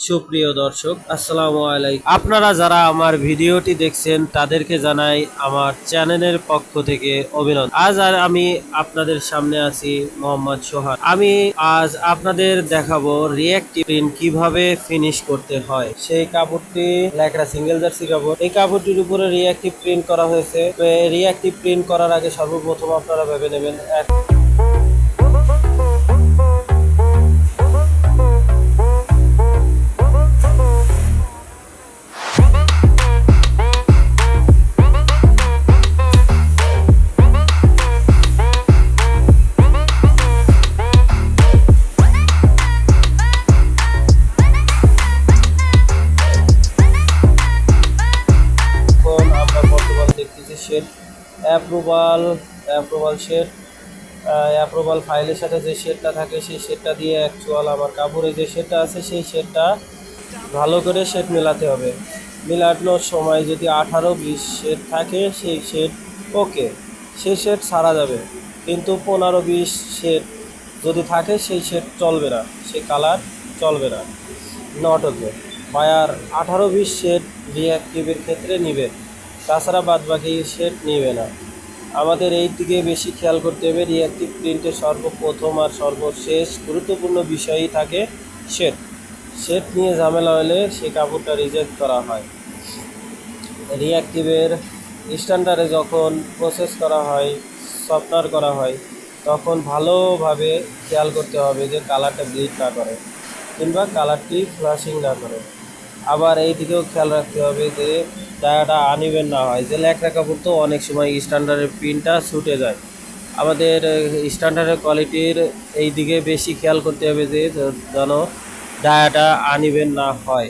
সুপ্রিয় দর্শক, আসসালামু আলাইকুম। আপনারা যারা আমার ভিডিওটি দেখছেন তাদেরকে জানাই আমার চ্যানেলের পক্ষ থেকে অভিনন্দন। আমি আপনাদের সামনে আছি মোহাম্মদ সোহান। আমি আজ আপনাদের দেখাবো রিঅ্যাক্টিভ প্রিন্ট কিভাবে ফিনিশ করতে হয়। সেই কাপড়টি লেকড়া সিঙ্গেল জার্সি কাপড়। এই কাপড়টির উপরে রিঅ্যাক্টিভ প্রিন্ট করা হয়েছে। রিঅ্যাক্টিভ প্রিন্ট করার আগে সর্বপ্রথম আপনারা ভেবে নেবেন শেড অ্যাপ্রুভাল শেড অ্যাপ্রুভাল ফাইলের সাথে যে শেডটা থাকে সেই শেডটা দিয়ে অ্যাকচুয়াল আমার কাপড়ে যে শেডটা আছে সেই শেডটা ভালো করে শেড মেলাতে হবে। মেলানোর সময় যদি 18-20 শেড থাকে সেই শেড ওকে, সেই শেড সারা যাবে, কিন্তু 15-20 শেড যদি থাকে সেই শেড চলবে না, সেই কালার চলবে না, নট ওকে। বায়ার 18-20 শেড রিঅ্যাক্টিভের ক্ষেত্রে নিবে, তাছাড়া বাদবাকি শেড নিবে না। আমাদের এই দিকে বেশি খেয়াল করতে হবে। রিঅ্যাক্টিভ প্রিন্টের সর্বপ্রথম আর সর্বশেষ গুরুত্বপূর্ণ বিষয়ই থাকে শেড। শেড নিয়ে ঝামেলা হলে সেই কাপড়টা রিজেক্ট করা হয়। রিঅ্যাক্টিভের স্ট্যান্ডার্ডে যখন প্রসেস করা হয়, সফটনার করা হয়, তখন ভালোভাবে খেয়াল করতে হবে যে কালারটা ব্লিড না করে কিংবা কালারটি ফ্লাশিং না করে। আবার এই দিকেও খেয়াল রাখতে হবে যে ডায়াটা আনইভেন না হয়। যে ল্যাকড়া কাপড় তো অনেক সময় স্ট্যান্ডার্ডের প্রিন্টটা ছুটে যায়। আমাদের স্ট্যান্ডার্ডের কোয়ালিটির এই দিকে বেশি খেয়াল করতে হবে যে যেন ডায়াটা আনইভেন না হয়।